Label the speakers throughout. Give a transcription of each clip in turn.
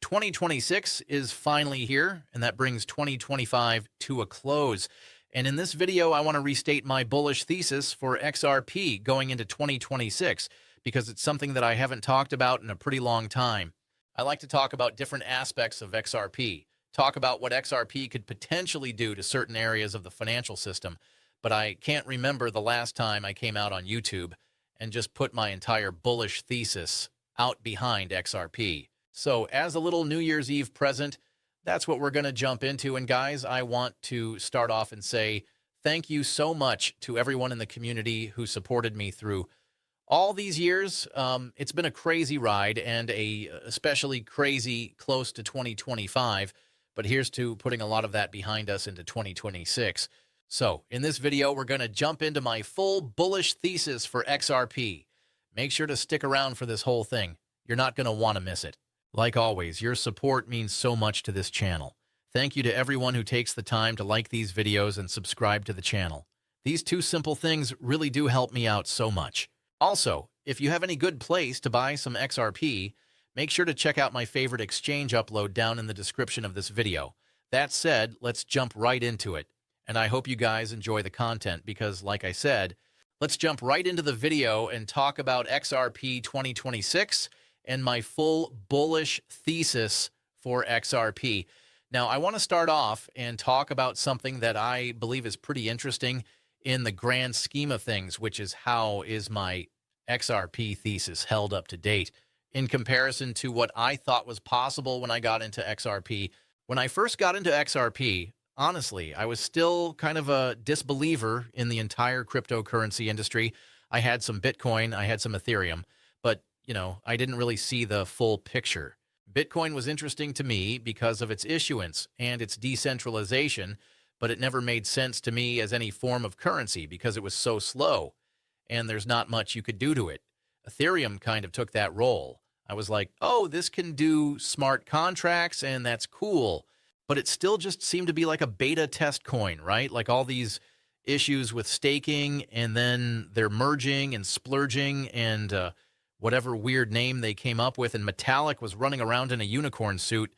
Speaker 1: 2026 is finally here, and that brings 2025 to a close. And in this video, I want to restate my bullish thesis for XRP going into 2026 because it's something that I haven't talked about in a pretty long time. I like to talk about different aspects of XRP, talk about what XRP could potentially do to certain areas of the financial system, but I can't remember the last time I came out on YouTube and just put my entire bullish thesis out behind XRP. So as a little New Year's Eve present, that's what we're going to jump into. And guys, I want to start off and say thank you so much to everyone in the community who supported me through all these years. It's been a crazy ride and a especially crazy close to 2025. But here's to putting a lot of that behind us into 2026. So in this video, we're going to jump into my full bullish thesis for XRP. Make sure to stick around for this whole thing. You're not going to want to miss it. Like always, your support means so much to this channel. Thank you to everyone who takes the time to like these videos and subscribe to the channel. These two simple things really do help me out so much. Also, if you have any good place to buy some XRP, make sure to check out my favorite exchange upload down in the description of this video. That said, let's jump right into it. And I hope you guys enjoy the content because, like I said, let's jump right into the video and talk about XRP 2026 and my full bullish thesis for XRP. Now, I want to start off and talk about something that I believe is pretty interesting in the grand scheme of things, which is how is my XRP thesis held up to date in comparison to what I thought was possible when I got into XRP. When I first got into XRP, honestly, I was still kind of a disbeliever in the entire cryptocurrency industry. I had some Bitcoin, I had some Ethereum, but I didn't really see the full picture. Bitcoin was interesting to me because of its issuance and its decentralization, but it never made sense to me as any form of currency because it was so slow and there's not much you could do to it. Ethereum kind of took that role. I was like, oh, this can do smart contracts and that's cool. But it still just seemed to be like a beta test coin, right? Like all these issues with staking and then they're merging and splurging and whatever weird name they came up with, and Metallic was running around in a unicorn suit.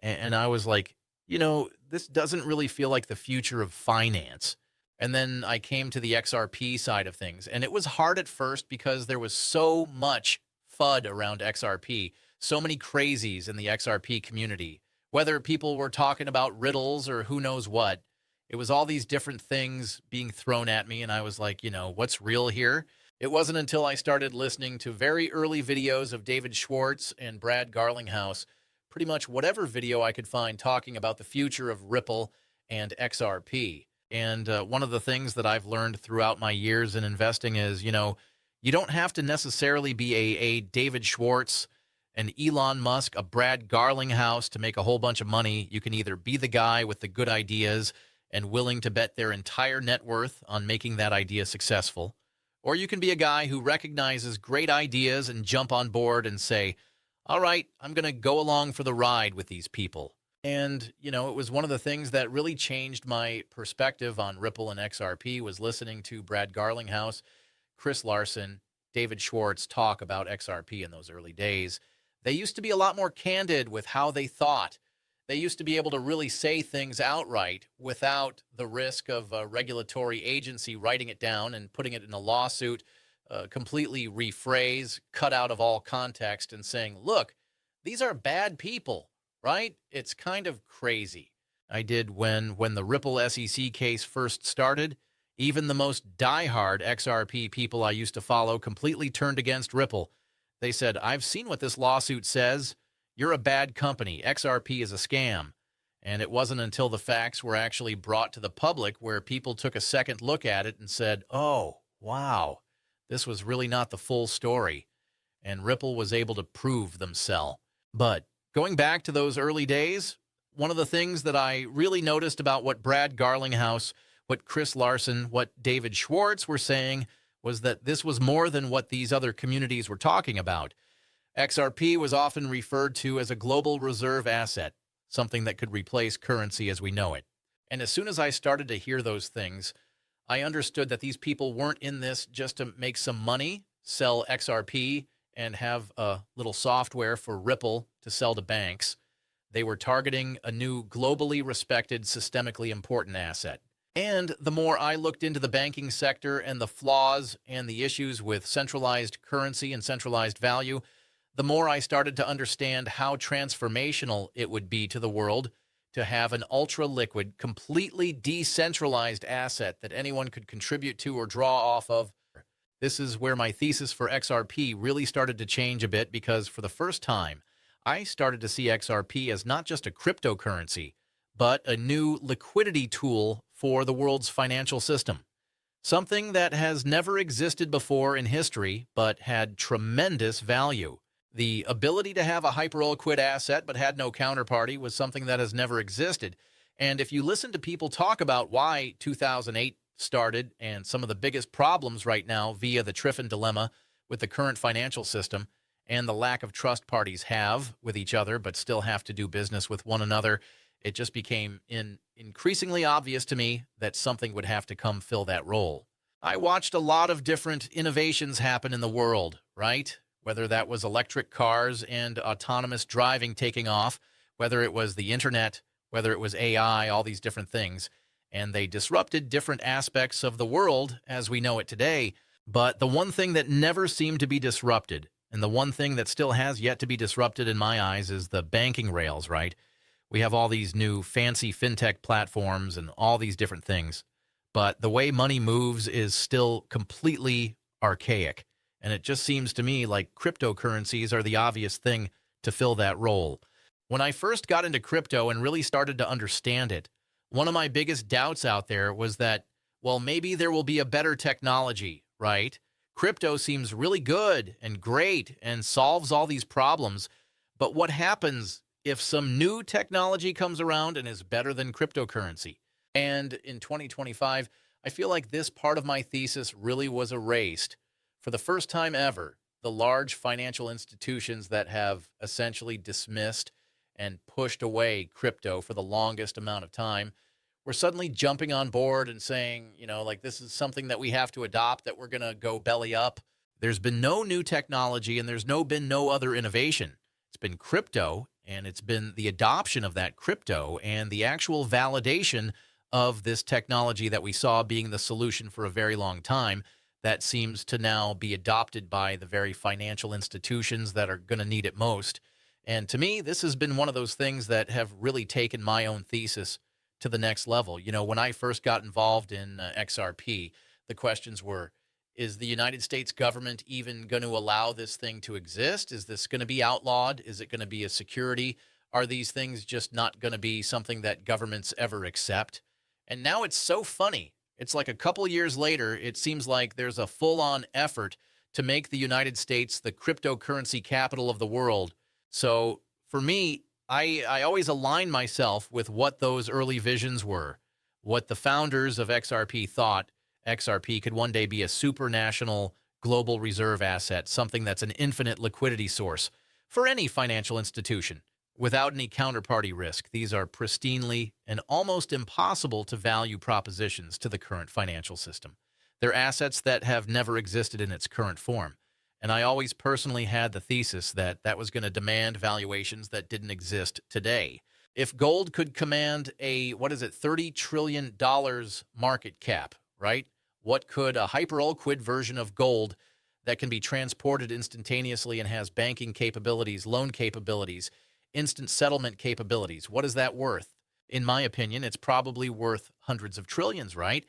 Speaker 1: And I was like, this doesn't really feel like the future of finance. And then I came to the XRP side of things, and it was hard at first because there was so much FUD around XRP, so many crazies in the XRP community, whether people were talking about riddles or who knows what. It was all these different things being thrown at me, and I was like, what's real here? It wasn't until I started listening to very early videos of David Schwartz and Brad Garlinghouse, pretty much whatever video I could find talking about the future of Ripple and XRP. And one of the things that I've learned throughout my years in investing is, you don't have to necessarily be a David Schwartz, an Elon Musk, a Brad Garlinghouse to make a whole bunch of money. You can either be the guy with the good ideas and willing to bet their entire net worth on making that idea successful, or you can be a guy who recognizes great ideas and jump on board and say, all right, I'm going to go along for the ride with these people. And, it was one of the things that really changed my perspective on Ripple and XRP was listening to Brad Garlinghouse, Chris Larson, David Schwartz talk about XRP in those early days. They used to be a lot more candid with how they thought. They used to be able to really say things outright without the risk of a regulatory agency writing it down and putting it in a lawsuit, completely rephrase, cut out of all context and saying, look, these are bad people, right? It's kind of crazy. I did when the Ripple SEC case first started. Even the most diehard XRP people I used to follow completely turned against Ripple. They said, I've seen what this lawsuit says. You're a bad company. XRP is a scam. And it wasn't until the facts were actually brought to the public where people took a second look at it and said, oh, wow, this was really not the full story. And Ripple was able to prove themselves. But going back to those early days, one of the things that I really noticed about what Brad Garlinghouse, what Chris Larson, what David Schwartz were saying was that this was more than what these other communities were talking about. XRP was often referred to as a global reserve asset, something that could replace currency as we know it. And as soon as I started to hear those things, I understood that these people weren't in this just to make some money, sell XRP, and have a little software for Ripple to sell to banks. They were targeting a new globally respected, systemically important asset. And the more I looked into the banking sector and the flaws and the issues with centralized currency and centralized value, the more I started to understand how transformational it would be to the world to have an ultra-liquid, completely decentralized asset that anyone could contribute to or draw off of. This is where my thesis for XRP really started to change a bit, because for the first time, I started to see XRP as not just a cryptocurrency, but a new liquidity tool for the world's financial system. Something that has never existed before in history, but had tremendous value. The ability to have a hyper-liquid asset but had no counterparty was something that has never existed. And if you listen to people talk about why 2008 started and some of the biggest problems right now via the Triffin dilemma with the current financial system and the lack of trust parties have with each other but still have to do business with one another, it just became increasingly obvious to me that something would have to come fill that role. I watched a lot of different innovations happen in the world, right? Whether that was electric cars and autonomous driving taking off, whether it was the internet, whether it was AI, all these different things. And they disrupted different aspects of the world as we know it today. But the one thing that never seemed to be disrupted, and the one thing that still has yet to be disrupted in my eyes, is the banking rails, right? We have all these new fancy fintech platforms and all these different things. But the way money moves is still completely archaic. And it just seems to me like cryptocurrencies are the obvious thing to fill that role. When I first got into crypto and really started to understand it, one of my biggest doubts out there was that, well, maybe there will be a better technology, right? Crypto seems really good and great and solves all these problems. But what happens if some new technology comes around and is better than cryptocurrency? And in 2025, I feel like this part of my thesis really was erased. For the first time ever, the large financial institutions that have essentially dismissed and pushed away crypto for the longest amount of time were suddenly jumping on board and saying, like, this is something that we have to adopt, that we're going to go belly up. There's been no new technology and there's been no other innovation. It's been crypto, and it's been the adoption of that crypto and the actual validation of this technology that we saw being the solution for a very long time that seems to now be adopted by the very financial institutions that are going to need it most. And to me, this has been one of those things that have really taken my own thesis to the next level. When I first got involved in XRP, the questions were, is the United States government even going to allow this thing to exist? Is this going to be outlawed? Is it going to be a security? Are these things just not going to be something that governments ever accept? And now it's so funny. It's like a couple years later, it seems like there's a full-on effort to make the United States the cryptocurrency capital of the world. So for me, I always align myself with what those early visions were, what the founders of XRP thought XRP could one day be a supranational global reserve asset, something that's an infinite liquidity source for any financial institution without any counterparty risk. These are pristinely and almost impossible to value propositions to the current financial system. They're assets that have never existed in its current form. And I always personally had the thesis that that was going to demand valuations that didn't exist today. If gold could command a, $30 trillion market cap, right? What could a hyper-liquid version of gold that can be transported instantaneously and has banking capabilities, loan capabilities, instant settlement capabilities, what is that worth? In my opinion, it's probably worth hundreds of trillions, right?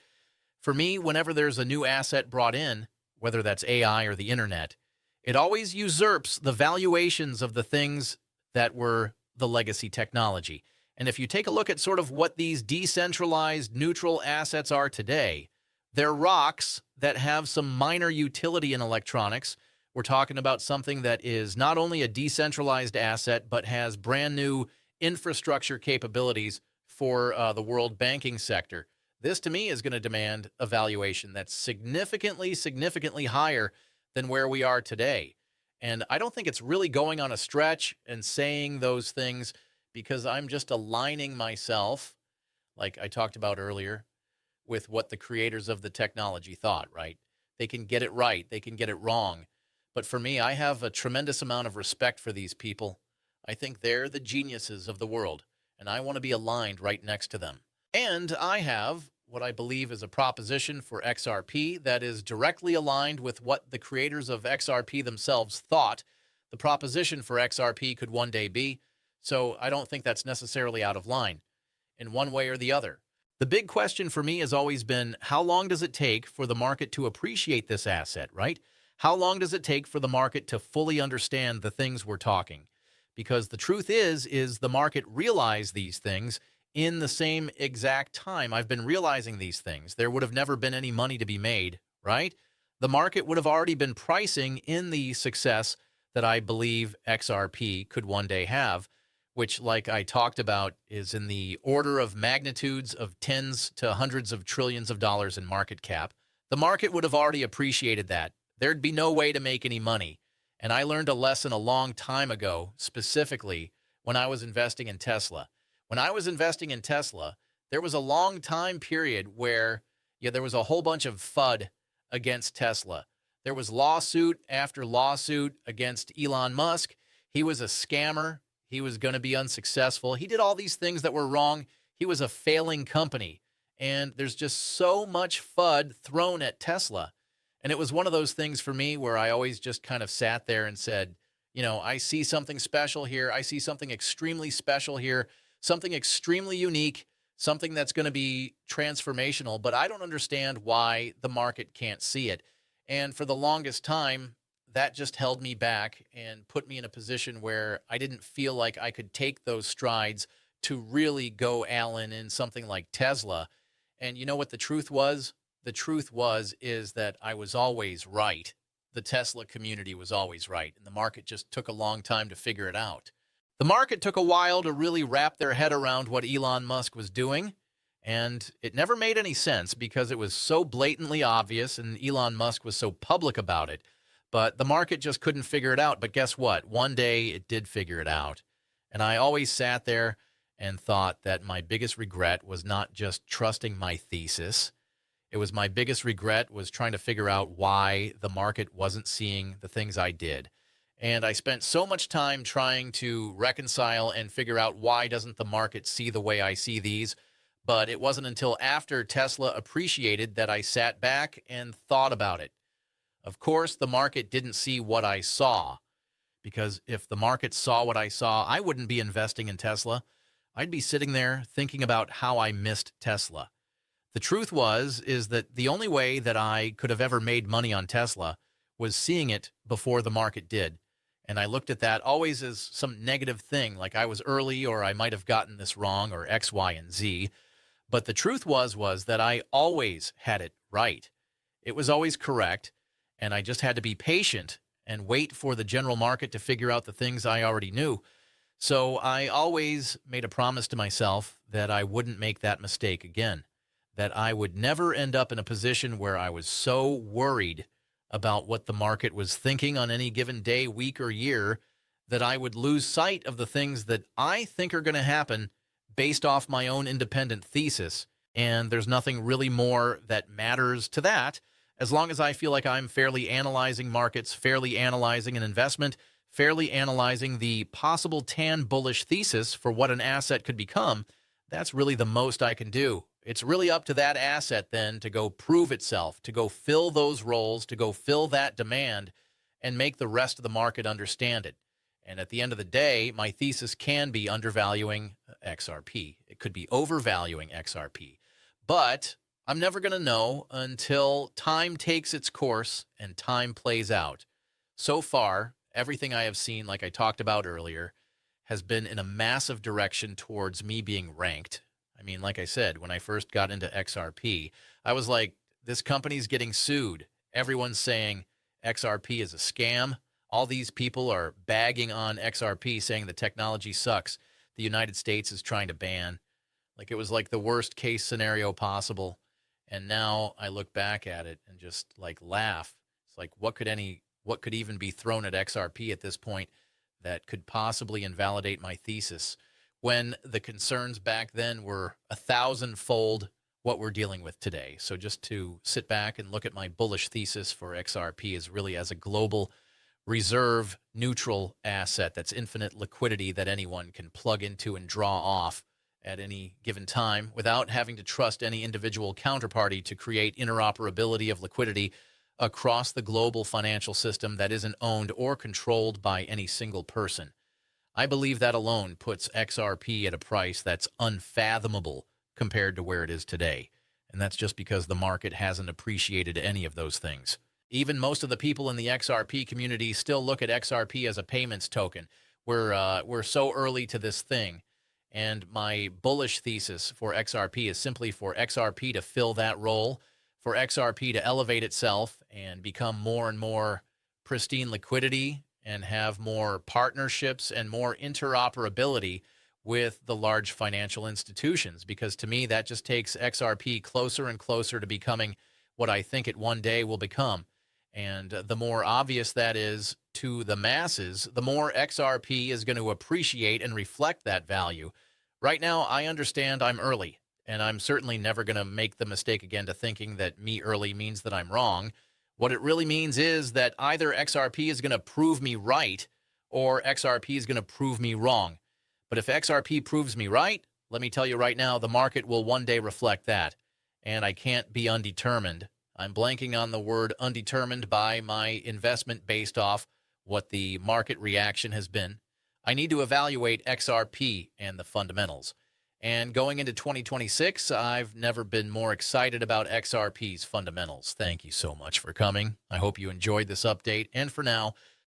Speaker 1: For me, whenever there's a new asset brought in, whether that's AI or the internet, it always usurps the valuations of the things that were the legacy technology. And if you take a look at sort of what these decentralized neutral assets are today, they're rocks that have some minor utility in electronics. We're talking about something that is not only a decentralized asset, but has brand new infrastructure capabilities for the world banking sector. This, to me, is going to demand a valuation that's significantly higher than where we are today. And I don't think it's really going on a stretch and saying those things, because I'm just aligning myself, like I talked about earlier, with what the creators of the technology thought, right? They can get it right. They can get it wrong. But for me, I have a tremendous amount of respect for these people. I think they're the geniuses of the world, and I want to be aligned right next to them. And I have what I believe is a proposition for XRP that is directly aligned with what the creators of XRP themselves thought the proposition for XRP could one day be. So I don't think that's necessarily out of line in one way or the other. The big question for me has always been, how long does it take for the market to appreciate this asset, right? How long does it take for the market to fully understand the things we're talking? Because the truth is the market realized these things in the same exact time I've been realizing these things. There would have never been any money to be made, right? The market would have already been pricing in the success that I believe XRP could one day have, which, like I talked about, is in the order of magnitudes of tens to hundreds of trillions of dollars in market cap. The market would have already appreciated that. There'd be no way to make any money. And I learned a lesson a long time ago, specifically when I was investing in Tesla. When I was investing in Tesla, there was a long time period where there was a whole bunch of FUD against Tesla. There was lawsuit after lawsuit against Elon Musk. He was a scammer. He was going to be unsuccessful. He did all these things that were wrong. He was a failing company. And there's just so much FUD thrown at Tesla. And it was one of those things for me where I always just kind of sat there and said, I see something special here. I see something extremely special here, something extremely unique, something that's going to be transformational, but I don't understand why the market can't see it. And for the longest time, that just held me back and put me in a position where I didn't feel like I could take those strides to really go Allen in something like Tesla. And you know what the truth was? The truth is that I was always right. The Tesla community was always right, and the market just took a long time to figure it out. The market took a while to really wrap their head around what Elon Musk was doing, and it never made any sense because it was so blatantly obvious and Elon Musk was so public about it. But the market just couldn't figure it out. But guess what? One day it did figure it out. And I always sat there and thought that my biggest regret was not just trusting my thesis. It was my biggest regret was trying to figure out why the market wasn't seeing the things I did. And I spent so much time trying to reconcile and figure out why doesn't the market see the way I see these. But it wasn't until after Tesla appreciated that I sat back and thought about it. Of course, the market didn't see what I saw, because if the market saw what I saw, I wouldn't be investing in Tesla. I'd be sitting there thinking about how I missed Tesla. The truth is that the only way that I could have ever made money on Tesla was seeing it before the market did. And I looked at that always as some negative thing, like I was early or I might have gotten this wrong or X, Y, and Z. But the truth was that I always had it right. It was always correct. And I just had to be patient and wait for the general market to figure out the things I already knew. So I always made a promise to myself that I wouldn't make that mistake again, that I would never end up in a position where I was so worried about what the market was thinking on any given day, week, or year, that I would lose sight of the things that I think are going to happen based off my own independent thesis. And there's nothing really more that matters to that. As long as I feel like I'm fairly analyzing markets, fairly analyzing an investment, fairly analyzing the possible tan bullish thesis for what an asset could become, that's really the most I can do. It's really up to that asset then to go prove itself, to go fill those roles, to go fill that demand, and make the rest of the market understand it. And at the end of the day, my thesis can be undervaluing XRP. It could be overvaluing XRP. But I'm never going to know until time takes its course and time plays out. So far, everything I have seen, like I talked about earlier, has been in a massive direction towards me being ranked. I mean, like I said, when I first got into XRP, I was like, this company's getting sued. Everyone's saying XRP is a scam. All these people are bagging on XRP, saying the technology sucks. The United States is trying to ban. Like, it was like the worst case scenario possible. And now I look back at it and just like laugh. It's like, what could even be thrown at XRP at this point that could possibly invalidate my thesis, when the concerns back then were 1,000-fold what we're dealing with today. So just to sit back and look at my bullish thesis for XRP is really as a global reserve neutral asset that's infinite liquidity that anyone can plug into and draw off at any given time without having to trust any individual counterparty to create interoperability of liquidity across the global financial system that isn't owned or controlled by any single person. I believe that alone puts XRP at a price that's unfathomable compared to where it is today. And that's just because the market hasn't appreciated any of those things. Even most of the people in the XRP community still look at XRP as a payments token. We're so early to this thing. And my bullish thesis for XRP is simply for XRP to fill that role, for XRP to elevate itself and become more and more pristine liquidity and have more partnerships and more interoperability with the large financial institutions. Because to me, that just takes XRP closer and closer to becoming what I think it one day will become. And the more obvious that is to the masses, the more XRP is going to appreciate and reflect that value. Right now, I understand I'm early, and I'm certainly never going to make the mistake again to thinking that me early means that I'm wrong. What it really means is that either XRP is going to prove me right or XRP is going to prove me wrong. But if XRP proves me right, let me tell you right now, the market will one day reflect that. And I can't be undetermined. I'm blanking on the word undetermined by my investment based off what the market reaction has been. I need to evaluate XRP and the fundamentals. And going into 2026, I've never been more excited about XRP's fundamentals. Thank you so much for coming. I hope you enjoyed this update. And for now,